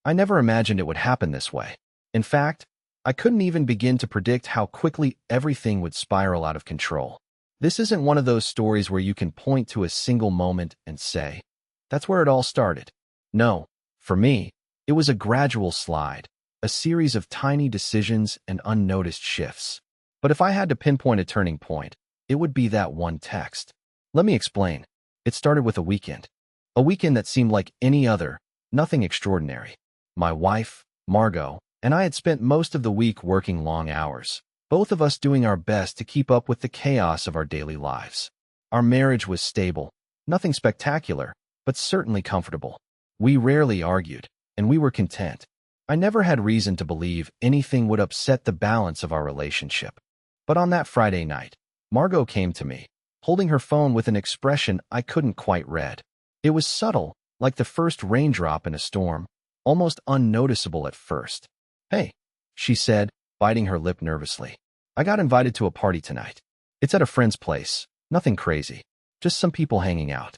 I never imagined it would happen this way. In fact, I couldn't even begin to predict how quickly everything would spiral out of control. This isn't one of those stories where you can point to a single moment and say, "That's where it all started." No, for me, it was a gradual slide, a series of tiny decisions and unnoticed shifts. But if I had to pinpoint a turning point, it would be that one text. Let me explain. It started with a weekend. A weekend that seemed like any other, nothing extraordinary. My wife, Margot, and I had spent most of the week working long hours, both of us doing our best to keep up with the chaos of our daily lives. Our marriage was stable, nothing spectacular, but certainly comfortable. We rarely argued, and we were content. I never had reason to believe anything would upset the balance of our relationship. But on that Friday night, Margot came to me, holding her phone with an expression I couldn't quite read. It was subtle, like the first raindrop in a storm, almost unnoticeable at first. "Hey," she said, biting her lip nervously. "I got invited to a party tonight. It's at a friend's place, nothing crazy, just some people hanging out."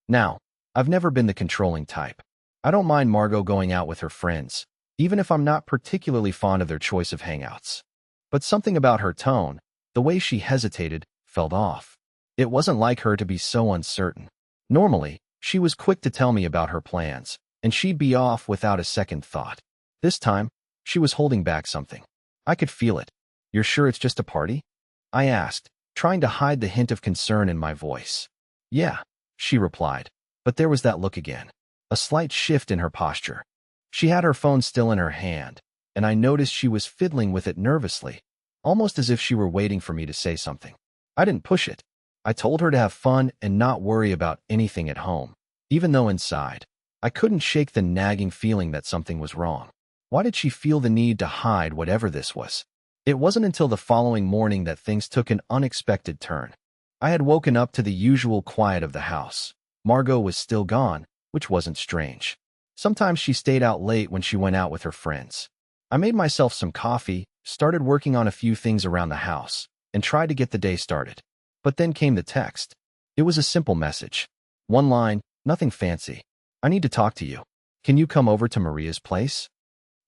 Now, I've never been the controlling type. I don't mind Margot going out with her friends, even if I'm not particularly fond of their choice of hangouts. But something about her tone, the way she hesitated, felt off. It wasn't like her to be so uncertain. Normally, she was quick to tell me about her plans, and she'd be off without a second thought. This time, she was holding back something. I could feel it. "You're sure it's just a party?" I asked, trying to hide the hint of concern in my voice. "Yeah," she replied, but there was that look again, a slight shift in her posture. She had her phone still in her hand, and I noticed she was fiddling with it nervously, almost as if she were waiting for me to say something. I didn't push it. I told her to have fun and not worry about anything at home, even though inside, I couldn't shake the nagging feeling that something was wrong. Why did she feel the need to hide whatever this was? It wasn't until the following morning that things took an unexpected turn. I had woken up to the usual quiet of the house. Margot was still gone, which wasn't strange. Sometimes she stayed out late when she went out with her friends. I made myself some coffee, started working on a few things around the house, and tried to get the day started. But then came the text. It was a simple message. One line, nothing fancy. "I need to talk to you. Can you come over to Maria's place?"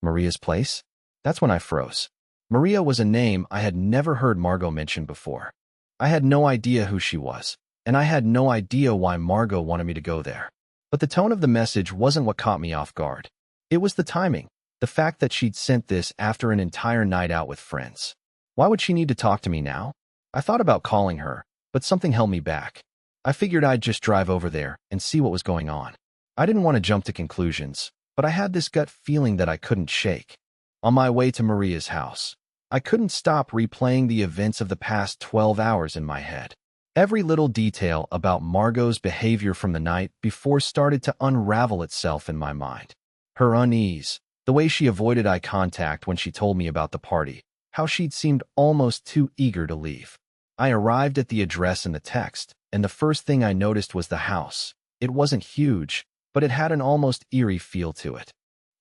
Maria's place? That's when I froze. Maria was a name I had never heard Margot mention before. I had no idea who she was, and I had no idea why Margot wanted me to go there. But the tone of the message wasn't what caught me off guard. It was the timing, the fact that she'd sent this after an entire night out with friends. Why would she need to talk to me now? I thought about calling her, but something held me back. I figured I'd just drive over there and see what was going on. I didn't want to jump to conclusions, but I had this gut feeling that I couldn't shake. On my way to Maria's house, I couldn't stop replaying the events of the past 12 hours in my head. Every little detail about Margot's behavior from the night before started to unravel itself in my mind. Her unease, the way she avoided eye contact when she told me about the party, how she'd seemed almost too eager to leave. I arrived at the address in the text, and the first thing I noticed was the house. It wasn't huge, but it had an almost eerie feel to it.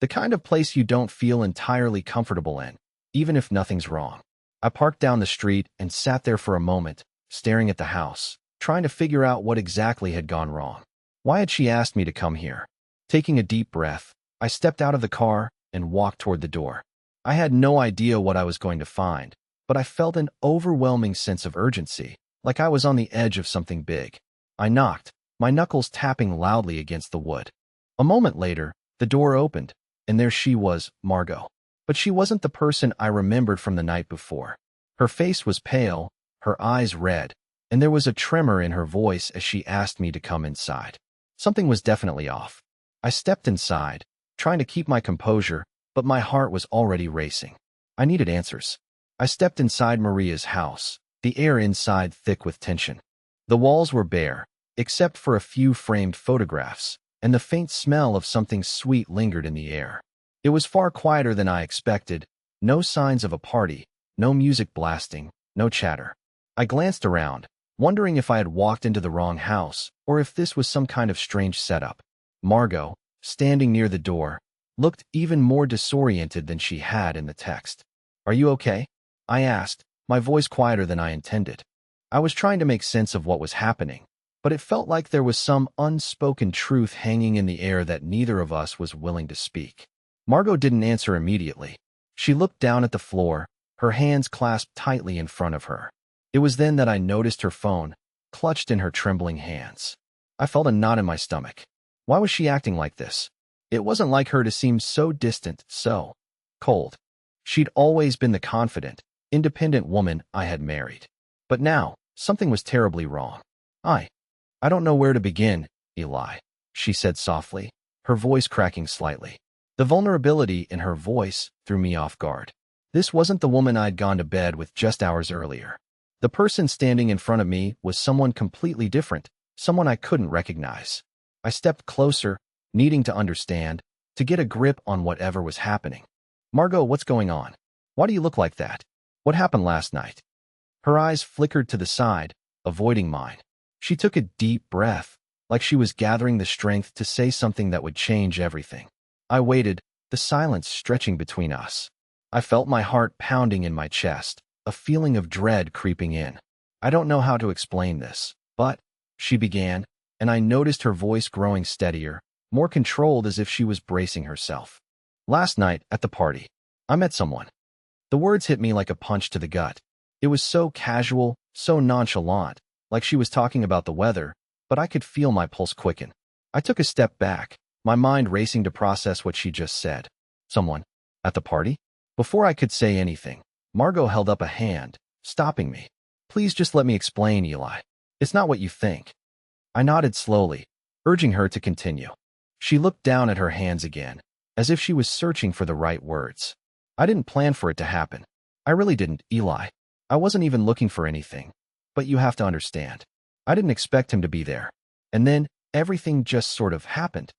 The kind of place you don't feel entirely comfortable in, even if nothing's wrong. I parked down the street and sat there for a moment, staring at the house, trying to figure out what exactly had gone wrong. Why had she asked me to come here? Taking a deep breath, I stepped out of the car and walked toward the door. I had no idea what I was going to find, but I felt an overwhelming sense of urgency, like I was on the edge of something big. I knocked, my knuckles tapping loudly against the wood. A moment later, the door opened, and there she was, Margot. But she wasn't the person I remembered from the night before. Her face was pale, her eyes red, and there was a tremor in her voice as she asked me to come inside. Something was definitely off. I stepped inside, trying to keep my composure, but my heart was already racing. I needed answers. I stepped inside Maria's house, the air inside thick with tension. The walls were bare, except for a few framed photographs, and the faint smell of something sweet lingered in the air. It was far quieter than I expected, no signs of a party, no music blasting, no chatter. I glanced around, wondering if I had walked into the wrong house or if this was some kind of strange setup. Margot, standing near the door, looked even more disoriented than she had in the text. "Are you okay?" I asked, my voice quieter than I intended. I was trying to make sense of what was happening, but it felt like there was some unspoken truth hanging in the air that neither of us was willing to speak. Margot didn't answer immediately. She looked down at the floor, her hands clasped tightly in front of her. It was then that I noticed her phone, clutched in her trembling hands. I felt a knot in my stomach. Why was she acting like this? It wasn't like her to seem so distant, so cold. She'd always been the confident, independent woman I had married. But now, something was terribly wrong. I don't know where to begin, Eli, she said softly, her voice cracking slightly. The vulnerability in her voice threw me off guard. This wasn't the woman I'd gone to bed with just hours earlier. The person standing in front of me was someone completely different, someone I couldn't recognize. I stepped closer, needing to understand, to get a grip on whatever was happening. Margot, what's going on? Why do you look like that? What happened last night? Her eyes flickered to the side, avoiding mine. She took a deep breath, like she was gathering the strength to say something that would change everything. I waited, the silence stretching between us. I felt my heart pounding in my chest, a feeling of dread creeping in. I don't know how to explain this, but, she began, and I noticed her voice growing steadier, more controlled as if she was bracing herself. Last night, at the party, I met someone. The words hit me like a punch to the gut. It was so casual, so nonchalant, like she was talking about the weather, but I could feel my pulse quicken. I took a step back, my mind racing to process what she just said. Someone? At the party? Before I could say anything, Margot held up a hand, stopping me. Please just let me explain, Eli. It's not what you think. I nodded slowly, urging her to continue. She looked down at her hands again, as if she was searching for the right words. I didn't plan for it to happen. I really didn't, Eli. I wasn't even looking for anything. But you have to understand. I didn't expect him to be there. And then, everything just sort of happened.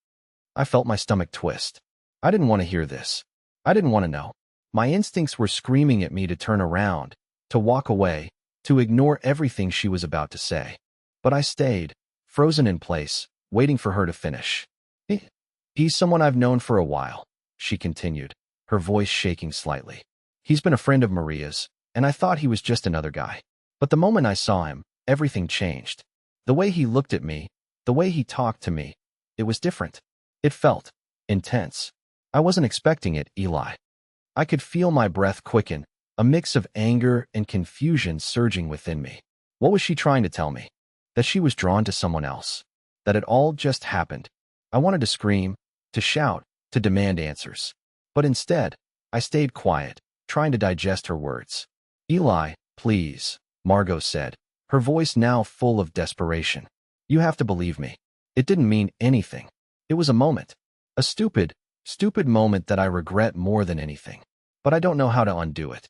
I felt my stomach twist. I didn't want to hear this. I didn't want to know. My instincts were screaming at me to turn around, to walk away, to ignore everything she was about to say. But I stayed, frozen in place, waiting for her to finish. He's someone I've known for a while, she continued, her voice shaking slightly. He's been a friend of Maria's, and I thought he was just another guy. But the moment I saw him, everything changed. The way he looked at me, the way he talked to me, it was different. It felt intense. I wasn't expecting it, Eli. I could feel my breath quicken, a mix of anger and confusion surging within me. What was she trying to tell me? That she was drawn to someone else. That it all just happened. I wanted to scream, to shout, to demand answers. But instead, I stayed quiet, trying to digest her words. Eli, please, Margot said, her voice now full of desperation. You have to believe me. It didn't mean anything. It was a moment. A stupid moment that I regret more than anything. But I don't know how to undo it.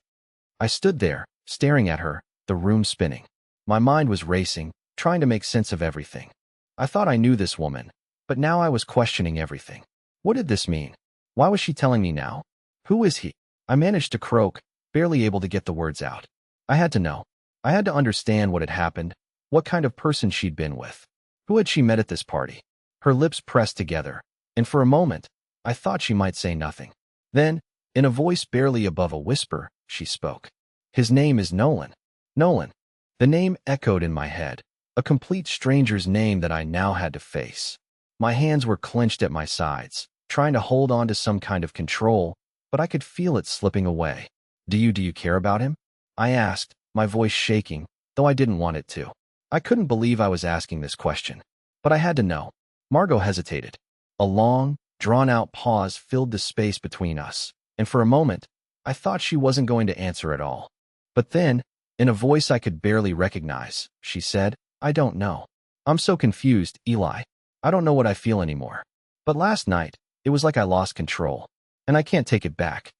I stood there, staring at her, the room spinning. My mind was racing, trying to make sense of everything. I thought I knew this woman, but now I was questioning everything. What did this mean? Why was she telling me now? Who is he? I managed to croak, barely able to get the words out. I had to know. I had to understand what had happened, what kind of person she'd been with. Who had she met at this party? Her lips pressed together, and for a moment, I thought she might say nothing. Then, in a voice barely above a whisper, she spoke. His name is Nolan. Nolan. The name echoed in my head, a complete stranger's name that I now had to face. My hands were clenched at my sides, trying to hold on to some kind of control, but I could feel it slipping away. Do you care about him? I asked, my voice shaking, though I didn't want it to. I couldn't believe I was asking this question, but I had to know. Margot hesitated. A long, drawn-out pause filled the space between us, and for a moment, I thought she wasn't going to answer at all. But then, in a voice I could barely recognize, she said, I don't know. I'm so confused, Eli. I don't know what I feel anymore. But last night, it was like I lost control, and I can't take it back.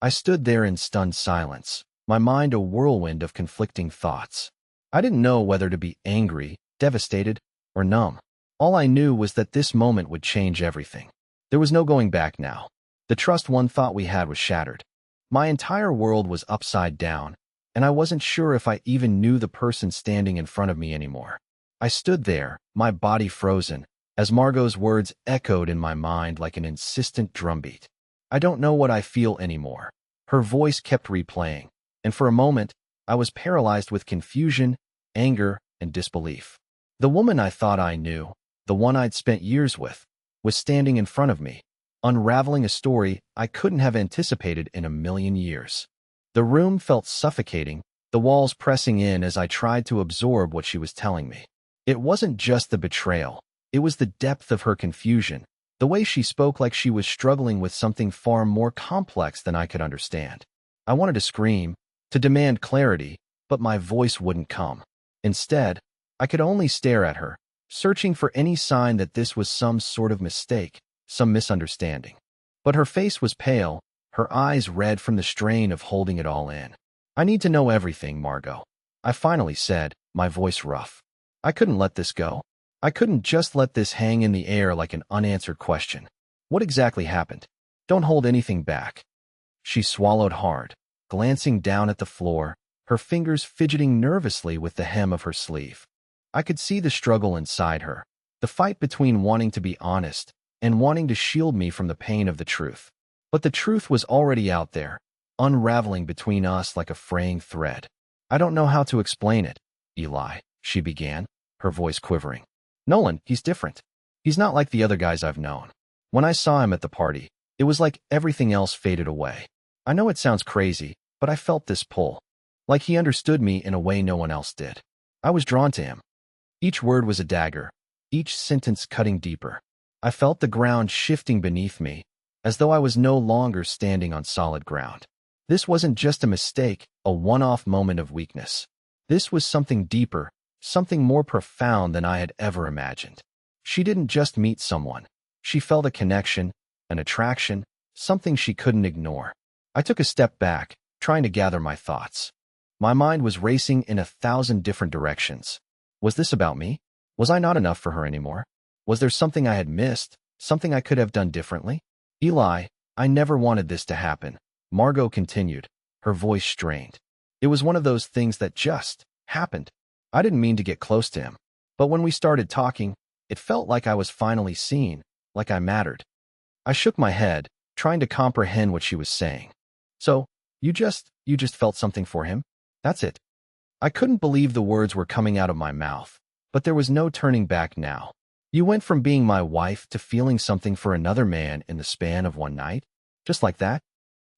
I stood there in stunned silence, my mind a whirlwind of conflicting thoughts. I didn't know whether to be angry, devastated, or numb. All I knew was that this moment would change everything. There was no going back now. The trust one thought we had was shattered. My entire world was upside down, and I wasn't sure if I even knew the person standing in front of me anymore. I stood there, my body frozen, as Margot's words echoed in my mind like an insistent drumbeat. I don't know what I feel anymore. Her voice kept replaying, and for a moment, I was paralyzed with confusion, anger, and disbelief. The woman I thought I knew, the one I'd spent years with, was standing in front of me, unraveling a story I couldn't have anticipated in a million years. The room felt suffocating, the walls pressing in as I tried to absorb what she was telling me. It wasn't just the betrayal. It was the depth of her confusion, the way she spoke like she was struggling with something far more complex than I could understand. I wanted to scream, to demand clarity, but my voice wouldn't come. Instead, I could only stare at her, searching for any sign that this was some sort of mistake, some misunderstanding. But her face was pale, her eyes red from the strain of holding it all in. "I need to know everything, Margot," I finally said, my voice rough. I couldn't let this go. I couldn't just let this hang in the air like an unanswered question. "What exactly happened? Don't hold anything back." She swallowed hard, glancing down at the floor, her fingers fidgeting nervously with the hem of her sleeve. I could see the struggle inside her, the fight between wanting to be honest and wanting to shield me from the pain of the truth. But the truth was already out there, unraveling between us like a fraying thread. "I don't know how to explain it, Eli," she began, her voice quivering. "Nolan, he's different. He's not like the other guys I've known. When I saw him at the party, it was like everything else faded away. I know it sounds crazy, but I felt this pull. Like he understood me in a way no one else did. I was drawn to him." Each word was a dagger, each sentence cutting deeper. I felt the ground shifting beneath me, as though I was no longer standing on solid ground. This wasn't just a mistake, a one-off moment of weakness. This was something deeper, something more profound than I had ever imagined. She didn't just meet someone. She felt a connection, an attraction, something she couldn't ignore. I took a step back, trying to gather my thoughts. My mind was racing in 1,000 different directions. Was this about me? Was I not enough for her anymore? Was there something I had missed, something I could have done differently? "Eli, I never wanted this to happen," Margot continued, her voice strained. "It was one of those things that just happened. I didn't mean to get close to him. But when we started talking, it felt like I was finally seen, like I mattered." I shook my head, trying to comprehend what she was saying. "So, you just felt something for him? That's it?" I couldn't believe the words were coming out of my mouth, but there was no turning back now. "You went from being my wife to feeling something for another man in the span of one night? Just like that?"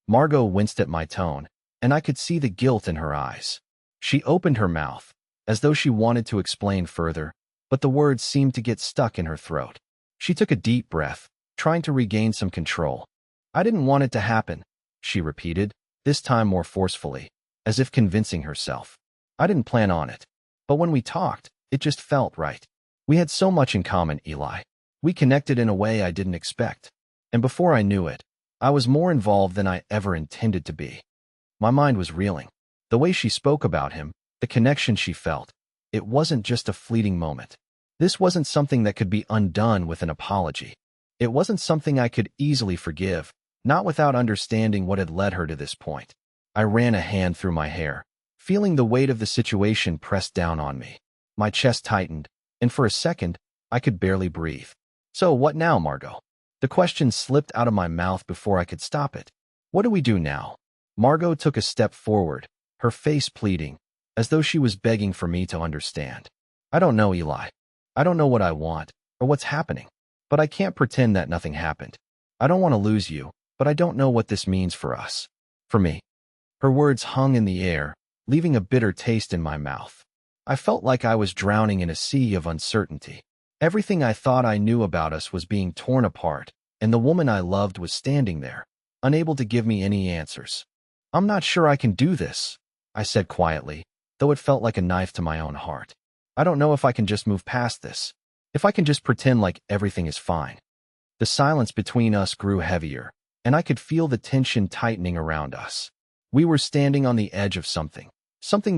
Margot winced at my tone, and I could see the guilt in her eyes. She opened her mouth, as though she wanted to explain further, but the words seemed to get stuck in her throat. She took a deep breath, trying to regain some control. "I didn't want it to happen," she repeated, this time more forcefully, as if convincing herself. "I didn't plan on it. But when we talked, it just felt right. We had so much in common, Eli. We connected in a way I didn't expect. And before I knew it, I was more involved than I ever intended to be." My mind was reeling. The way she spoke about him, the connection she felt, it wasn't just a fleeting moment. This wasn't something that could be undone with an apology. It wasn't something I could easily forgive, not without understanding what had led her to this point. I ran a hand through my hair, feeling the weight of the situation pressed down on me. My chest tightened, and for a second, I could barely breathe. "So what now, Margot?" The question slipped out of my mouth before I could stop it. "What do we do now?" Margot took a step forward, her face pleading, as though she was begging for me to understand. "I don't know, Eli. I don't know what I want, or what's happening. But I can't pretend that nothing happened. I don't want to lose you, but I don't know what this means for us. For me." Her words hung in the air, leaving a bitter taste in my mouth. I felt like I was drowning in a sea of uncertainty. Everything I thought I knew about us was being torn apart, and the woman I loved was standing there, unable to give me any answers. "I'm not sure I can do this," I said quietly, though it felt like a knife to my own heart. "I don't know if I can just move past this, if I can just pretend like everything is fine." The silence between us grew heavier, and I could feel the tension tightening around us. We were standing on the edge of something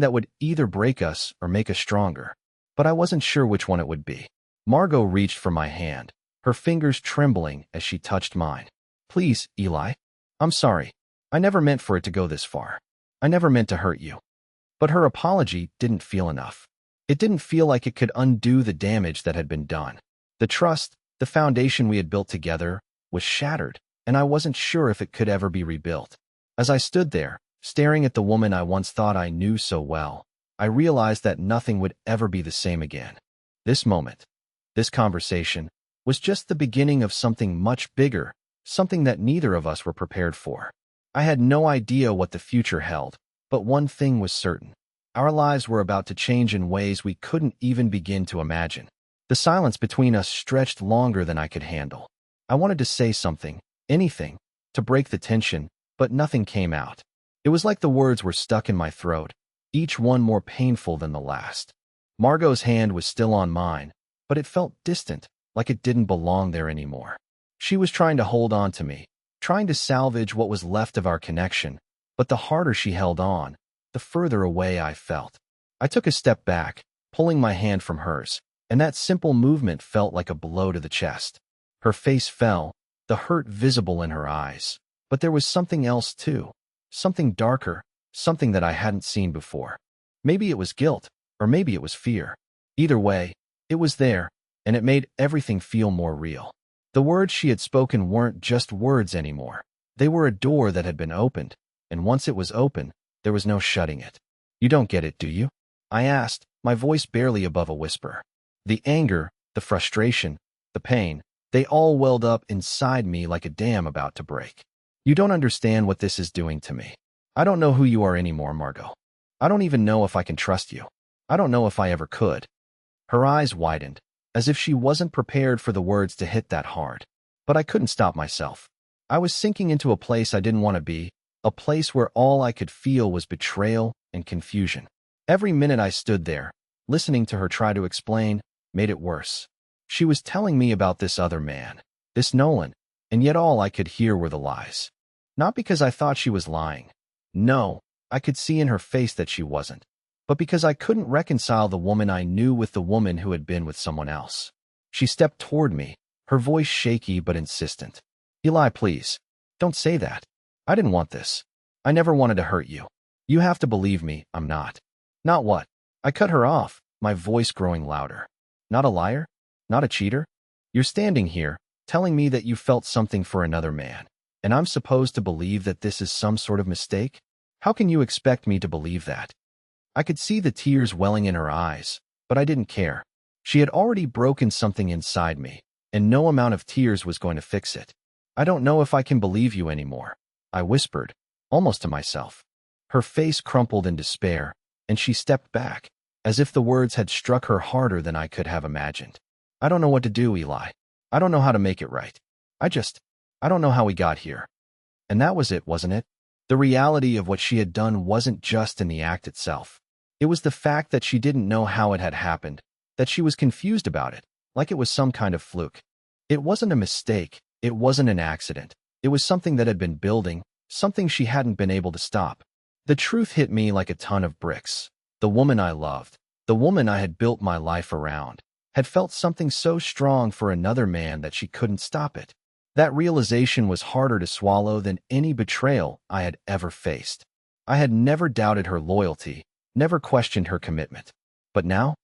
that would either break us or make us stronger, but I wasn't sure which one it would be. Margot reached for my hand, her fingers trembling as she touched mine. "Please, Eli. I'm sorry. I never meant for it to go this far. I never meant to hurt you." But her apology didn't feel enough. It didn't feel like it could undo the damage that had been done. The trust, the foundation we had built together, was shattered, and I wasn't sure if it could ever be rebuilt. As I stood there, staring at the woman I once thought I knew so well, I realized that nothing would ever be the same again. This moment, this conversation, was just the beginning of something much bigger, something that neither of us were prepared for. I had no idea what the future held, but one thing was certain. Our lives were about to change in ways we couldn't even begin to imagine. The silence between us stretched longer than I could handle. I wanted to say something, anything, to break the tension, but nothing came out. It was like the words were stuck in my throat, each one more painful than the last. Margot's hand was still on mine, but it felt distant, like it didn't belong there anymore. She was trying to hold on to me, trying to salvage what was left of our connection, but the harder she held on, the further away I felt. I took a step back, pulling my hand from hers, and that simple movement felt like a blow to the chest. Her face fell, the hurt visible in her eyes. But there was something else too, something darker, something that I hadn't seen before. Maybe it was guilt, or maybe it was fear. Either way, it was there, and it made everything feel more real. The words she had spoken weren't just words anymore. They were a door that had been opened, and once it was open, there was no shutting it. "You don't get it, do you?" I asked, my voice barely above a whisper. The anger, the frustration, the pain, they all welled up inside me like a dam about to break. "You don't understand what this is doing to me. I don't know who you are anymore, Margot. I don't even know if I can trust you. I don't know if I ever could." Her eyes widened, as if she wasn't prepared for the words to hit that hard. But I couldn't stop myself. I was sinking into a place I didn't want to be, a place where all I could feel was betrayal and confusion. Every minute I stood there, listening to her try to explain, made it worse. She was telling me about this other man, this Nolan, and yet all I could hear were the lies. Not because I thought she was lying. No, I could see in her face that she wasn't. But because I couldn't reconcile the woman I knew with the woman who had been with someone else. She stepped toward me, her voice shaky but insistent. "Eli, please, don't say that. I didn't want this. I never wanted to hurt you. You have to believe me, I'm not." "Not what?" I cut her off, my voice growing louder. "Not a liar? Not a cheater? You're standing here, telling me that you felt something for another man, and I'm supposed to believe that this is some sort of mistake? How can you expect me to believe that?" I could see the tears welling in her eyes, but I didn't care. She had already broken something inside me, and no amount of tears was going to fix it. "I don't know if I can believe you anymore," I whispered, almost to myself. Her face crumpled in despair, and she stepped back, as if the words had struck her harder than I could have imagined. "I don't know what to do, Eli. I don't know how to make it right. I don't know how we got here." And that was it, wasn't it? The reality of what she had done wasn't just in the act itself. It was the fact that she didn't know how it had happened, that she was confused about it, like it was some kind of fluke. It wasn't a mistake, it wasn't an accident. It was something that had been building, something she hadn't been able to stop. The truth hit me like a ton of bricks. The woman I loved, the woman I had built my life around, had felt something so strong for another man that she couldn't stop it. That realization was harder to swallow than any betrayal I had ever faced. I had never doubted her loyalty, never questioned her commitment. But now,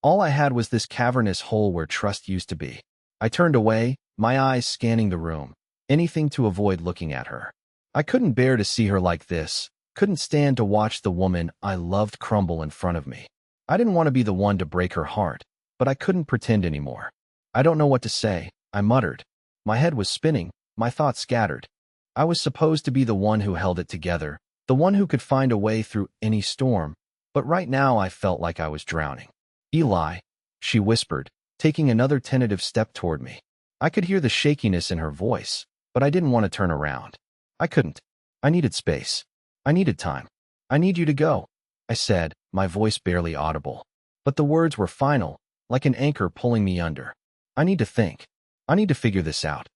all I had was this cavernous hole where trust used to be. I turned away, my eyes scanning the room, anything to avoid looking at her. I couldn't bear to see her like this, couldn't stand to watch the woman I loved crumble in front of me. I didn't want to be the one to break her heart, but I couldn't pretend anymore. "I don't know what to say," I muttered. My head was spinning, my thoughts scattered. I was supposed to be the one who held it together, the one who could find a way through any storm, but right now I felt like I was drowning. "Eli," she whispered, taking another tentative step toward me. I could hear the shakiness in her voice, but I didn't want to turn around. I couldn't. I needed space. I needed time. "I need you to go," I said, my voice barely audible. But the words were final, like an anchor pulling me under. "I need to think. I need to figure this out."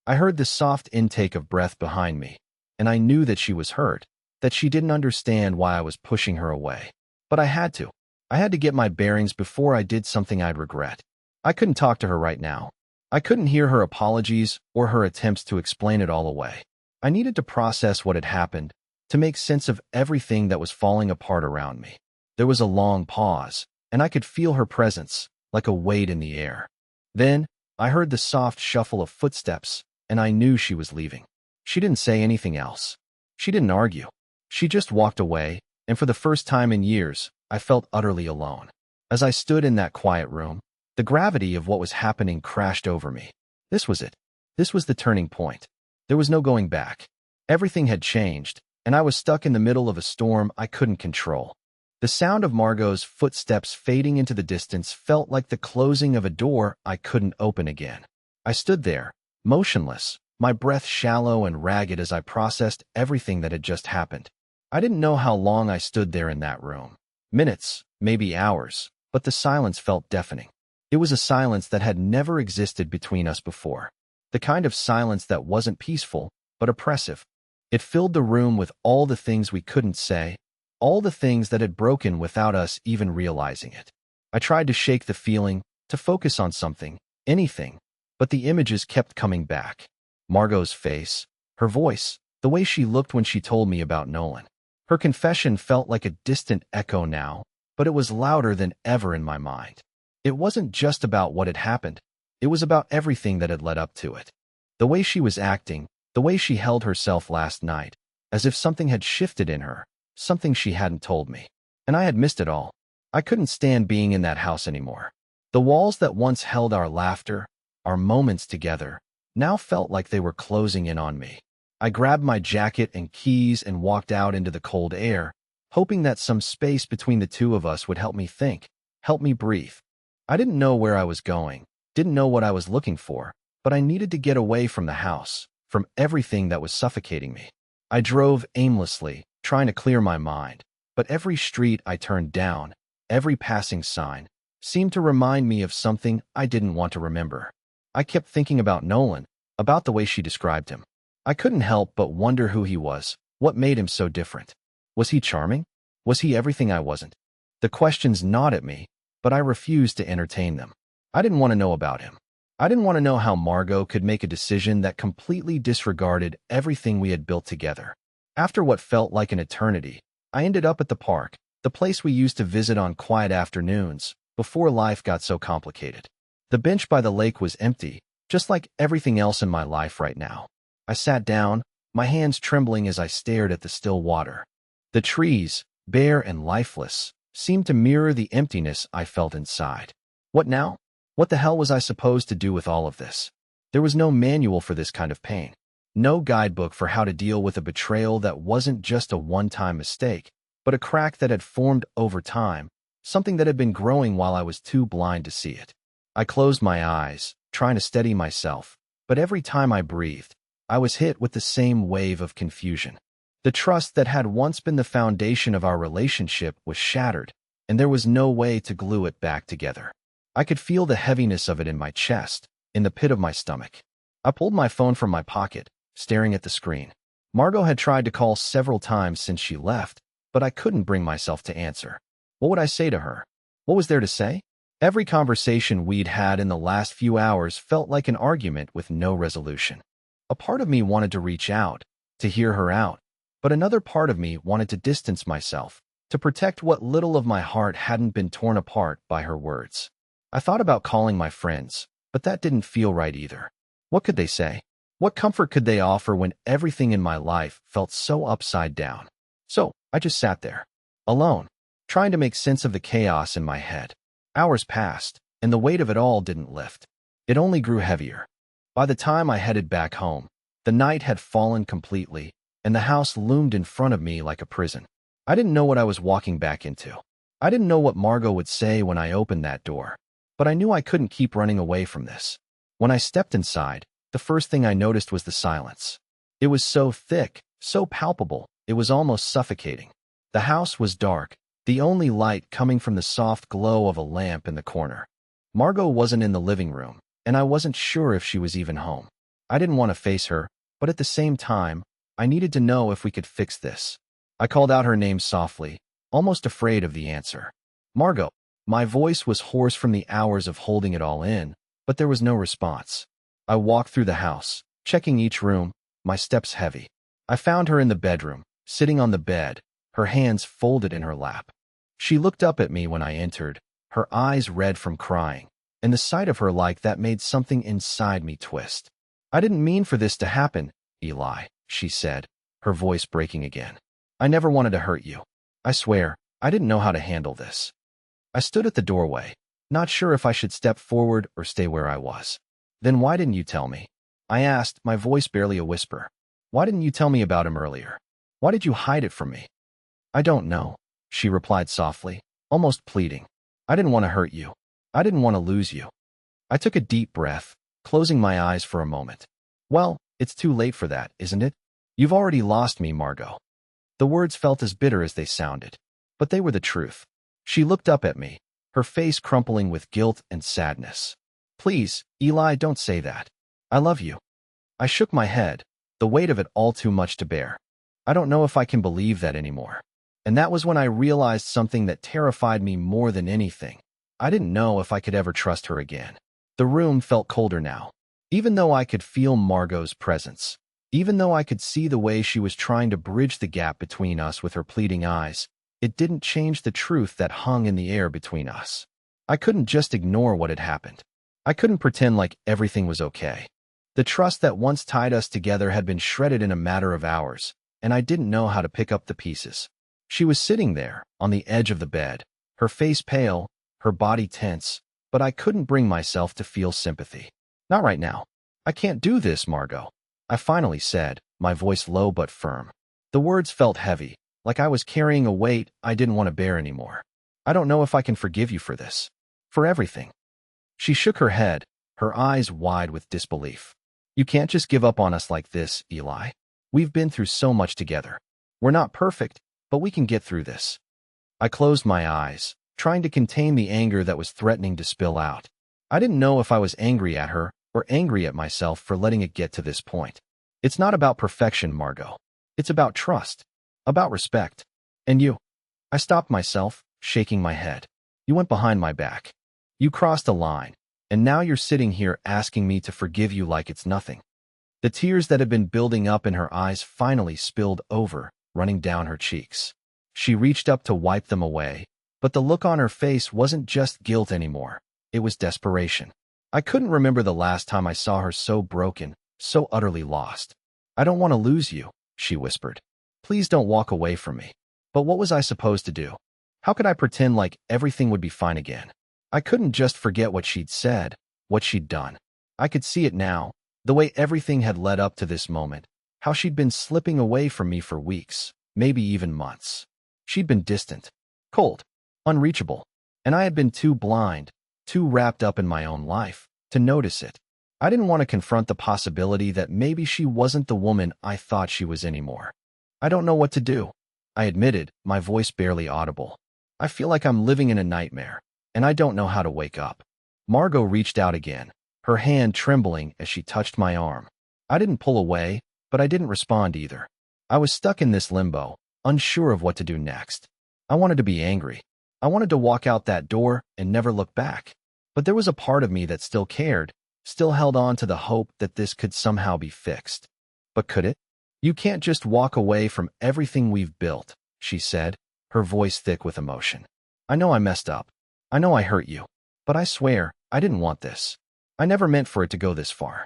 I heard the soft intake of breath behind me, and I knew that she was hurt, that she didn't understand why I was pushing her away. But I had to. I had to get my bearings before I did something I'd regret. I couldn't talk to her right now. I couldn't hear her apologies or her attempts to explain it all away. I needed to process what had happened, to make sense of everything that was falling apart around me. There was a long pause, and I could feel her presence, like a weight in the air. Then, I heard the soft shuffle of footsteps, and I knew she was leaving. She didn't say anything else. She didn't argue. She just walked away, and for the first time in years, I felt utterly alone. As I stood in that quiet room, the gravity of what was happening crashed over me. This was it. This was the turning point. There was no going back. Everything had changed, and I was stuck in the middle of a storm I couldn't control. The sound of Margot's footsteps fading into the distance felt like the closing of a door I couldn't open again. I stood there, motionless, my breath shallow and ragged as I processed everything that had just happened. I didn't know how long I stood there in that room. Minutes, maybe hours, but the silence felt deafening. It was a silence that had never existed between us before. The kind of silence that wasn't peaceful, but oppressive. It filled the room with all the things we couldn't say, all the things that had broken without us even realizing it. I tried to shake the feeling, to focus on something, anything, but the images kept coming back. Margot's face, her voice, the way she looked when she told me about Nolan. Her confession felt like a distant echo now, but it was louder than ever in my mind. It wasn't just about what had happened. It was about everything that had led up to it. The way she was acting, the way she held herself last night, as if something had shifted in her, something she hadn't told me. And I had missed it all. I couldn't stand being in that house anymore. The walls that once held our laughter, our moments together, now felt like they were closing in on me. I grabbed my jacket and keys and walked out into the cold air, hoping that some space between the two of us would help me think, help me breathe. I didn't know where I was going, didn't know what I was looking for, but I needed to get away from the house, from everything that was suffocating me. I drove aimlessly, trying to clear my mind, but every street I turned down, every passing sign, seemed to remind me of something I didn't want to remember. I kept thinking about Nolan, about the way she described him. I couldn't help but wonder who he was, what made him so different. Was he charming? Was he everything I wasn't? The questions gnawed at me, but I refused to entertain them. I didn't want to know about him. I didn't want to know how Margot could make a decision that completely disregarded everything we had built together. After what felt like an eternity, I ended up at the park, the place we used to visit on quiet afternoons, before life got so complicated. The bench by the lake was empty, just like everything else in my life right now. I sat down, my hands trembling as I stared at the still water. The trees, bare and lifeless, seemed to mirror the emptiness I felt inside. What now? What the hell was I supposed to do with all of this? There was no manual for this kind of pain. No guidebook for how to deal with a betrayal that wasn't just a one-time mistake, but a crack that had formed over time, something that had been growing while I was too blind to see it. I closed my eyes, trying to steady myself, but every time I breathed, I was hit with the same wave of confusion. The trust that had once been the foundation of our relationship was shattered, and there was no way to glue it back together. I could feel the heaviness of it in my chest, in the pit of my stomach. I pulled my phone from my pocket, staring at the screen. Margot had tried to call several times since she left, but I couldn't bring myself to answer. What would I say to her? What was there to say? Every conversation we'd had in the last few hours felt like an argument with no resolution. A part of me wanted to reach out, to hear her out, but another part of me wanted to distance myself, to protect what little of my heart hadn't been torn apart by her words. I thought about calling my friends, but that didn't feel right either. What could they say? What comfort could they offer when everything in my life felt so upside down? So I just sat there, alone, trying to make sense of the chaos in my head. Hours passed, and the weight of it all didn't lift. It only grew heavier. By the time I headed back home, the night had fallen completely, and the house loomed in front of me like a prison. I didn't know what I was walking back into. I didn't know what Margot would say when I opened that door, but I knew I couldn't keep running away from this. When I stepped inside, the first thing I noticed was the silence. It was so thick, so palpable, it was almost suffocating. The house was dark, the only light coming from the soft glow of a lamp in the corner. Margot wasn't in the living room, and I wasn't sure if she was even home. I didn't want to face her, but at the same time, I needed to know if we could fix this. I called out her name softly, almost afraid of the answer. Margot. My voice was hoarse from the hours of holding it all in, but there was no response. I walked through the house, checking each room, my steps heavy. I found her in the bedroom, sitting on the bed, her hands folded in her lap. She looked up at me when I entered, her eyes red from crying, and the sight of her like that made something inside me twist. I didn't mean for this to happen, Eli, she said, her voice breaking again. I never wanted to hurt you. I swear, I didn't know how to handle this. I stood at the doorway, not sure if I should step forward or stay where I was. Then why didn't you tell me? I asked, my voice barely a whisper. Why didn't you tell me about him earlier? Why did you hide it from me? I don't know, she replied softly, almost pleading. I didn't want to hurt you. I didn't want to lose you. I took a deep breath, closing my eyes for a moment. Well, it's too late for that, isn't it? You've already lost me, Margot. The words felt as bitter as they sounded, but they were the truth. She looked up at me, her face crumpling with guilt and sadness. Please, Eli, don't say that. I love you. I shook my head, the weight of it all too much to bear. I don't know if I can believe that anymore. And that was when I realized something that terrified me more than anything. I didn't know if I could ever trust her again. The room felt colder now, even though I could feel Margot's presence. Even though I could see the way she was trying to bridge the gap between us with her pleading eyes, it didn't change the truth that hung in the air between us. I couldn't just ignore what had happened. I couldn't pretend like everything was okay. The trust that once tied us together had been shredded in a matter of hours, and I didn't know how to pick up the pieces. She was sitting there, on the edge of the bed, her face pale, her body tense, but I couldn't bring myself to feel sympathy. Not right now. I can't do this, Margot, I finally said, my voice low but firm. The words felt heavy, like I was carrying a weight I didn't want to bear anymore. I don't know if I can forgive you for this. For everything. She shook her head, her eyes wide with disbelief. You can't just give up on us like this, Eli. We've been through so much together. We're not perfect, but we can get through this. I closed my eyes, trying to contain the anger that was threatening to spill out. I didn't know if I was angry at her or angry at myself for letting it get to this point. It's not about perfection, Margot. It's about trust. About respect. And you. I stopped myself, shaking my head. You went behind my back. You crossed a line, and now you're sitting here asking me to forgive you like it's nothing. The tears that had been building up in her eyes finally spilled over, running down her cheeks. She reached up to wipe them away, but the look on her face wasn't just guilt anymore. It was desperation. I couldn't remember the last time I saw her so broken, so utterly lost. I don't want to lose you, she whispered. Please don't walk away from me. But what was I supposed to do? How could I pretend like everything would be fine again? I couldn't just forget what she'd said, what she'd done. I could see it now, the way everything had led up to this moment, how she'd been slipping away from me for weeks, maybe even months. She'd been distant, cold, unreachable, and I had been too blind, too wrapped up in my own life, to notice it. I didn't want to confront the possibility that maybe she wasn't the woman I thought she was anymore. I don't know what to do, I admitted, my voice barely audible. I feel like I'm living in a nightmare, and I don't know how to wake up. Margot reached out again, her hand trembling as she touched my arm. I didn't pull away, but I didn't respond either. I was stuck in this limbo, unsure of what to do next. I wanted to be angry. I wanted to walk out that door and never look back. But there was a part of me that still cared, still held on to the hope that this could somehow be fixed. But could it? You can't just walk away from everything we've built, she said, her voice thick with emotion. I know I messed up. I know I hurt you. But I swear, I didn't want this. I never meant for it to go this far.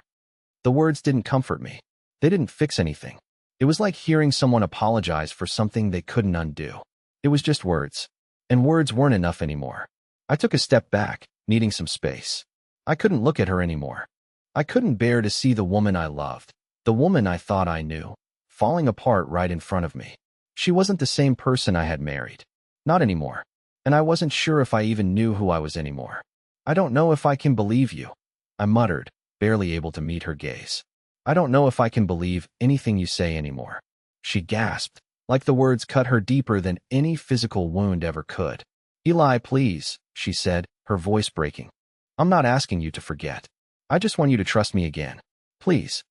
The words didn't comfort me. They didn't fix anything. It was like hearing someone apologize for something they couldn't undo. It was just words. And words weren't enough anymore. I took a step back, needing some space. I couldn't look at her anymore. I couldn't bear to see the woman I loved, the woman I thought I knew, falling apart right in front of me. She wasn't the same person I had married. Not anymore. And I wasn't sure if I even knew who I was anymore. I don't know if I can believe you, I muttered, barely able to meet her gaze. I don't know if I can believe anything you say anymore. She gasped, like the words cut her deeper than any physical wound ever could. Eli, please, she said, her voice breaking. I'm not asking you to forget. I just want you to trust me again. Please.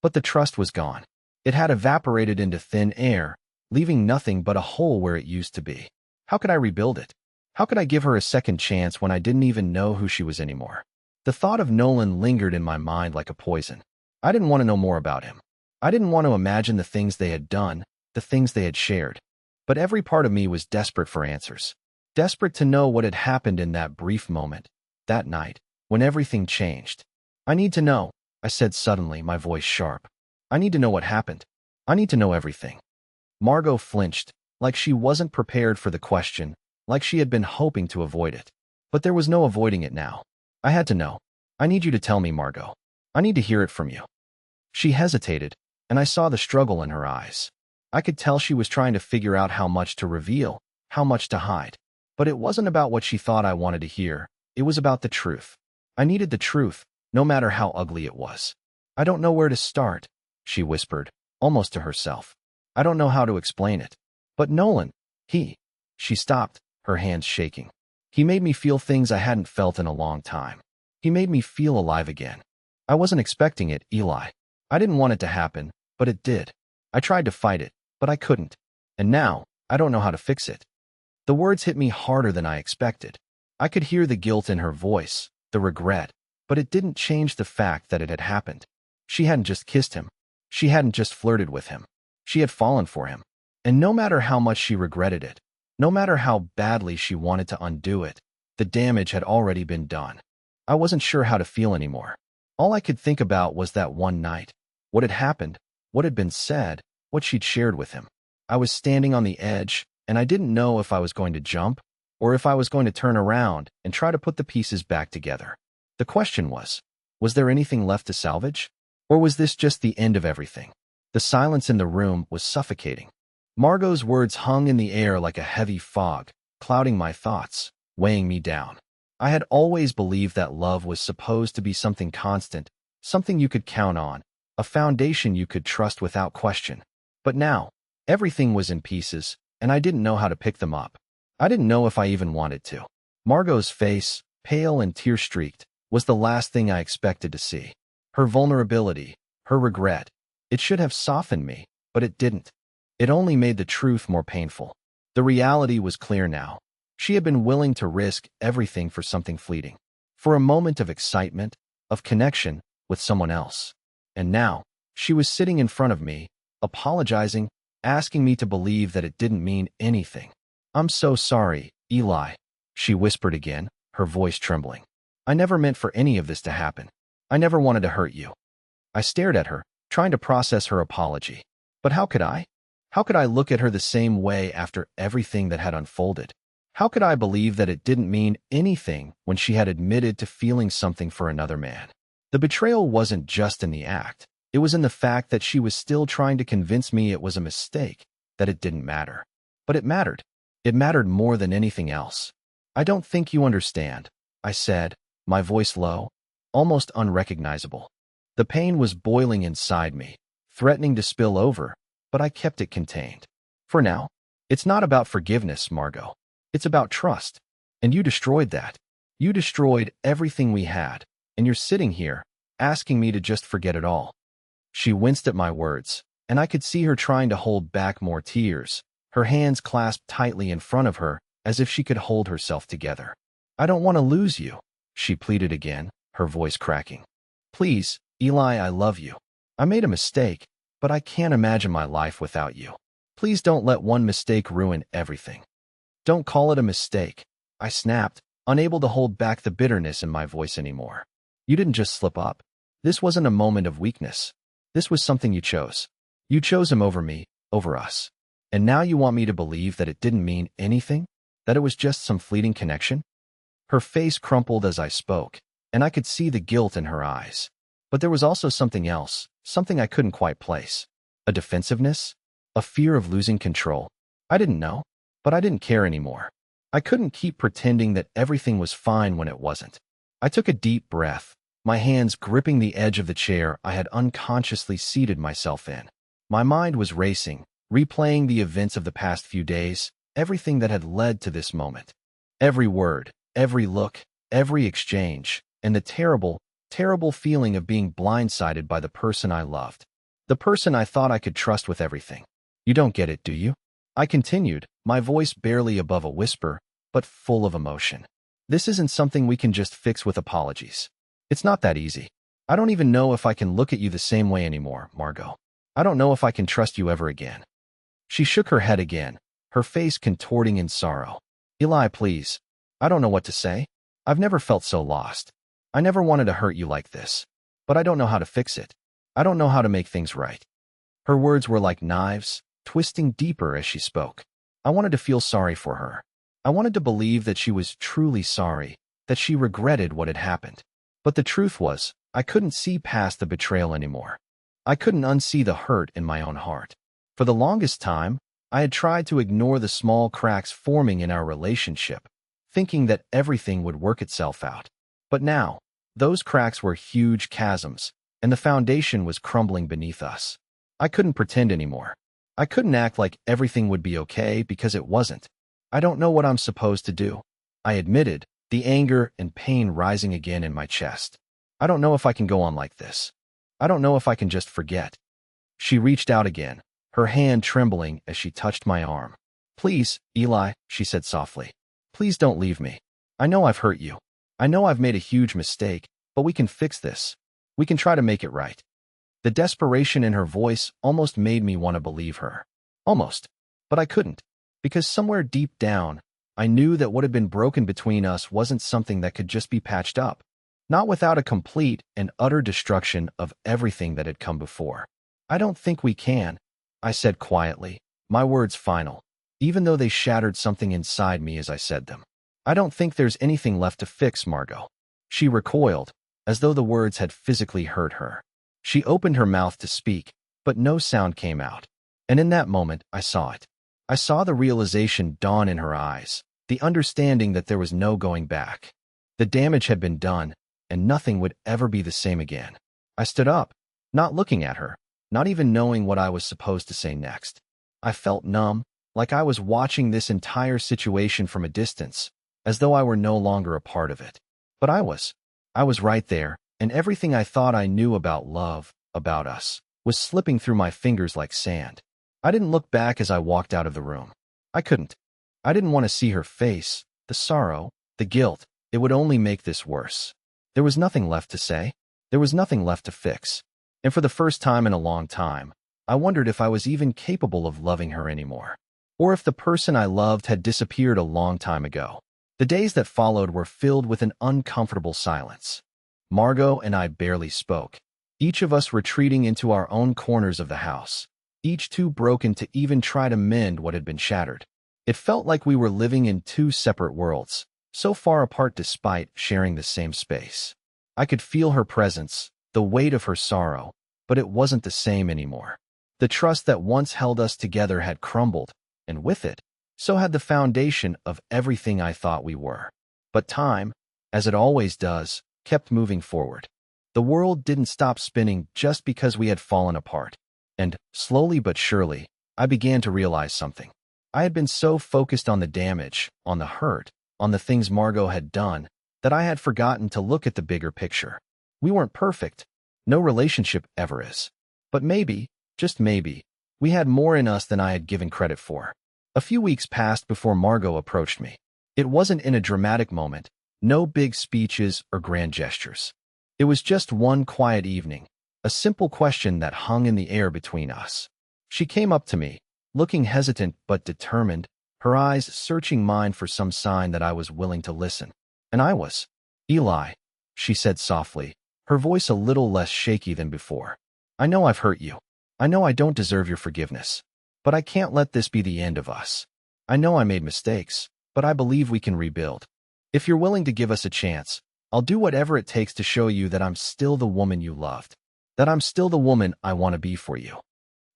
But the trust was gone. It had evaporated into thin air, leaving nothing but a hole where it used to be. How could I rebuild it? How could I give her a second chance when I didn't even know who she was anymore? The thought of Nolan lingered in my mind like a poison. I didn't want to know more about him. I didn't want to imagine the things they had done, the things they had shared. But every part of me was desperate for answers. Desperate to know what had happened in that brief moment, that night, when everything changed. I need to know, I said suddenly, my voice sharp. I need to know what happened. I need to know everything. Margot flinched, like she wasn't prepared for the question, like she had been hoping to avoid it. But there was no avoiding it now. I had to know. I need you to tell me, Margot. I need to hear it from you. She hesitated, and I saw the struggle in her eyes. I could tell she was trying to figure out how much to reveal, how much to hide. But it wasn't about what she thought I wanted to hear. It was about the truth. I needed the truth, no matter how ugly it was. I don't know where to start, she whispered, almost to herself. I don't know how to explain it. But Nolan, she stopped, her hands shaking. He made me feel things I hadn't felt in a long time. He made me feel alive again. I wasn't expecting it, Eli. I didn't want it to happen, but it did. I tried to fight it, but I couldn't. And now, I don't know how to fix it. The words hit me harder than I expected. I could hear the guilt in her voice, the regret, but it didn't change the fact that it had happened. She hadn't just kissed him. She hadn't just flirted with him. She had fallen for him. And no matter how much she regretted it, no matter how badly she wanted to undo it, the damage had already been done. I wasn't sure how to feel anymore. All I could think about was that one night, what had happened, what had been said, what she'd shared with him. I was standing on the edge, and I didn't know if I was going to jump or if I was going to turn around and try to put the pieces back together. The question was there anything left to salvage? Or was this just the end of everything? The silence in the room was suffocating. Margot's words hung in the air like a heavy fog, clouding my thoughts, weighing me down. I had always believed that love was supposed to be something constant, something you could count on, a foundation you could trust without question. But now, everything was in pieces, and I didn't know how to pick them up. I didn't know if I even wanted to. Margot's face, pale and tear-streaked, was the last thing I expected to see. Her vulnerability, her regret, it should have softened me, but it didn't. It only made the truth more painful. The reality was clear now. She had been willing to risk everything for something fleeting, for a moment of excitement, of connection with someone else. And now, she was sitting in front of me, apologizing, asking me to believe that it didn't mean anything. "I'm so sorry, Eli," she whispered again, her voice trembling. "I never meant for any of this to happen. I never wanted to hurt you." I stared at her, trying to process her apology. But how could I? How could I look at her the same way after everything that had unfolded? How could I believe that it didn't mean anything when she had admitted to feeling something for another man? The betrayal wasn't just in the act. It was in the fact that she was still trying to convince me it was a mistake, that it didn't matter. But it mattered. It mattered more than anything else. "I don't think you understand," I said, my voice low, almost unrecognizable. The pain was boiling inside me, threatening to spill over, but I kept it contained. "For now, it's not about forgiveness, Margot. It's about trust. And you destroyed that. You destroyed everything we had, and you're sitting here, asking me to just forget it all." She winced at my words, and I could see her trying to hold back more tears, her hands clasped tightly in front of her, as if she could hold herself together. "I don't want to lose you," she pleaded again, her voice cracking. "Please, Eli, I love you. I made a mistake, but I can't imagine my life without you. Please don't let one mistake ruin everything." "Don't call it a mistake," I snapped, unable to hold back the bitterness in my voice anymore. "You didn't just slip up. This wasn't a moment of weakness. This was something you chose. You chose him over me, over us. And now you want me to believe that it didn't mean anything? That it was just some fleeting connection?" Her face crumpled as I spoke, and I could see the guilt in her eyes. But there was also something else, something I couldn't quite place. A defensiveness? A fear of losing control? I didn't know, but I didn't care anymore. I couldn't keep pretending that everything was fine when it wasn't. I took a deep breath, my hands gripping the edge of the chair I had unconsciously seated myself in. My mind was racing, replaying the events of the past few days, everything that had led to this moment. Every word, every look, every exchange, and the terrible, terrible feeling of being blindsided by the person I loved. The person I thought I could trust with everything. "You don't get it, do you?" I continued, my voice barely above a whisper, but full of emotion. "This isn't something we can just fix with apologies. It's not that easy. I don't even know if I can look at you the same way anymore, Margot. I don't know if I can trust you ever again." She shook her head again, her face contorting in sorrow. "Eli, please. I don't know what to say. I've never felt so lost. I never wanted to hurt you like this. But I don't know how to fix it. I don't know how to make things right." Her words were like knives, twisting deeper as she spoke. I wanted to feel sorry for her. I wanted to believe that she was truly sorry, that she regretted what had happened. But the truth was, I couldn't see past the betrayal anymore. I couldn't unsee the hurt in my own heart. For the longest time, I had tried to ignore the small cracks forming in our relationship, thinking that everything would work itself out. But now, those cracks were huge chasms, and the foundation was crumbling beneath us. I couldn't pretend anymore. I couldn't act like everything would be okay because it wasn't. I don't know what I'm supposed to do, I admitted, the anger and pain rising again in my chest. I don't know if I can go on like this. I don't know if I can just forget. She reached out again, her hand trembling as she touched my arm. Please, Eli, she said softly. Please don't leave me. I know I've hurt you. I know I've made a huge mistake, but we can fix this. We can try to make it right. The desperation in her voice almost made me want to believe her. Almost. But I couldn't. Because somewhere deep down, I knew that what had been broken between us wasn't something that could just be patched up. Not without a complete and utter destruction of everything that had come before. I don't think we can, I said quietly, my words final, even though they shattered something inside me as I said them. I don't think there's anything left to fix, Margot. She recoiled, as though the words had physically hurt her. She opened her mouth to speak, but no sound came out. And in that moment, I saw it. I saw the realization dawn in her eyes, the understanding that there was no going back. The damage had been done, and nothing would ever be the same again. I stood up, not looking at her, not even knowing what I was supposed to say next. I felt numb, like I was watching this entire situation from a distance, as though I were no longer a part of it. But I was. I was right there, and everything I thought I knew about love, about us, was slipping through my fingers like sand. I didn't look back as I walked out of the room. I couldn't. I didn't want to see her face, the sorrow, the guilt. It would only make this worse. There was nothing left to say. There was nothing left to fix. And for the first time in a long time, I wondered if I was even capable of loving her anymore. Or if the person I loved had disappeared a long time ago. The days that followed were filled with an uncomfortable silence. Margot and I barely spoke, each of us retreating into our own corners of the house, each too broken to even try to mend what had been shattered. It felt like we were living in two separate worlds, so far apart despite sharing the same space. I could feel her presence, the weight of her sorrow, but it wasn't the same anymore. The trust that once held us together had crumbled, and with it, so had the foundation of everything I thought we were. But time, as it always does, kept moving forward. The world didn't stop spinning just because we had fallen apart. And, slowly but surely, I began to realize something. I had been so focused on the damage, on the hurt, on the things Margot had done, that I had forgotten to look at the bigger picture. We weren't perfect. No relationship ever is. But maybe, just maybe, we had more in us than I had given credit for. A few weeks passed before Margot approached me. It wasn't in a dramatic moment, no big speeches or grand gestures. It was just one quiet evening, a simple question that hung in the air between us. She came up to me, looking hesitant but determined, her eyes searching mine for some sign that I was willing to listen. And I was. Eli, she said softly, her voice a little less shaky than before. I know I've hurt you. I know I don't deserve your forgiveness. But I can't let this be the end of us. I know I made mistakes, but I believe we can rebuild. If you're willing to give us a chance, I'll do whatever it takes to show you that I'm still the woman you loved. That I'm still the woman I want to be for you.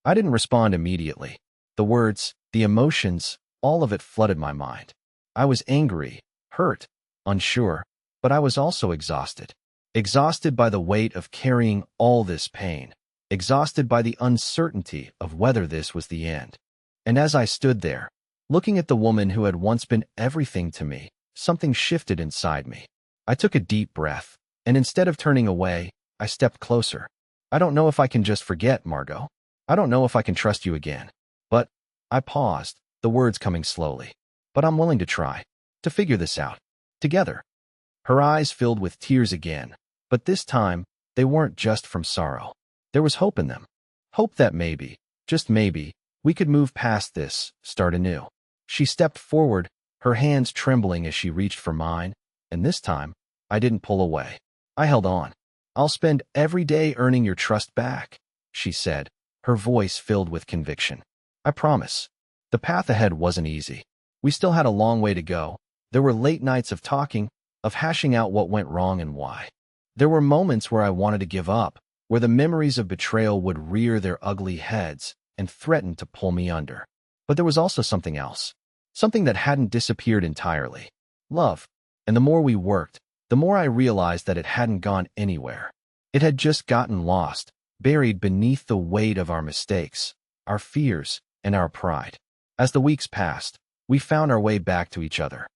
I didn't respond immediately. The words, the emotions, all of it flooded my mind. I was angry, hurt, unsure, but I was also exhausted. Exhausted by the weight of carrying all this pain. Exhausted by the uncertainty of whether this was the end. And as I stood there, looking at the woman who had once been everything to me, something shifted inside me. I took a deep breath, and instead of turning away, I stepped closer. I don't know if I can just forget, Margot. I don't know if I can trust you again. But, I paused, the words coming slowly. But I'm willing to try. To figure this out. Together. Her eyes filled with tears again, but this time, they weren't just from sorrow. There was hope in them. Hope that maybe, just maybe, we could move past this, start anew. She stepped forward, her hands trembling as she reached for mine, and this time, I didn't pull away. I held on. I'll spend every day earning your trust back, she said, her voice filled with conviction. I promise. The path ahead wasn't easy. We still had a long way to go. There were late nights of talking, of hashing out what went wrong and why. There were moments where I wanted to give up, where the memories of betrayal would rear their ugly heads and threaten to pull me under. But there was also something else, something that hadn't disappeared entirely. Love. And the more we worked, the more I realized that it hadn't gone anywhere. It had just gotten lost, buried beneath the weight of our mistakes, our fears, and our pride. As the weeks passed, we found our way back to each other.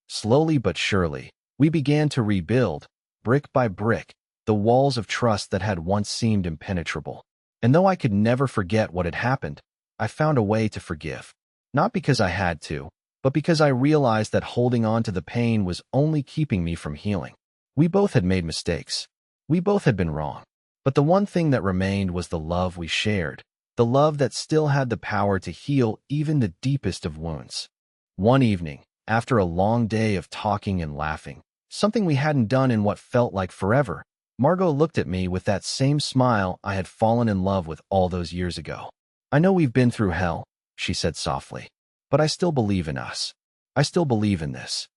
Slowly but surely, we began to rebuild, brick by brick, the walls of trust that had once seemed impenetrable. And though I could never forget what had happened, I found a way to forgive. Not because I had to, but because I realized that holding on to the pain was only keeping me from healing. We both had made mistakes. We both had been wrong. But the one thing that remained was the love we shared, the love that still had the power to heal even the deepest of wounds. One evening, after a long day of talking and laughing, something we hadn't done in what felt like forever, Margot looked at me with that same smile I had fallen in love with all those years ago. "I know we've been through hell," she said softly, "but I still believe in us. I still believe in this."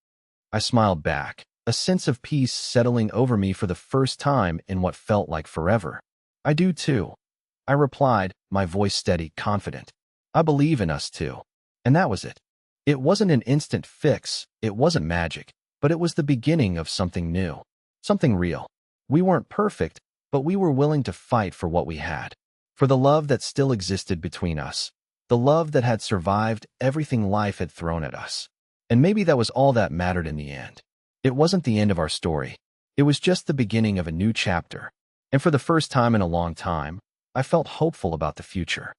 I smiled back, a sense of peace settling over me for the first time in what felt like forever. "I do too," I replied, my voice steady, confident. "I believe in us too." And that was it. It wasn't an instant fix, it wasn't magic, but it was the beginning of something new, something real. We weren't perfect, but we were willing to fight for what we had, for the love that still existed between us, the love that had survived everything life had thrown at us. And maybe that was all that mattered in the end. It wasn't the end of our story. It was just the beginning of a new chapter. And for the first time in a long time, I felt hopeful about the future.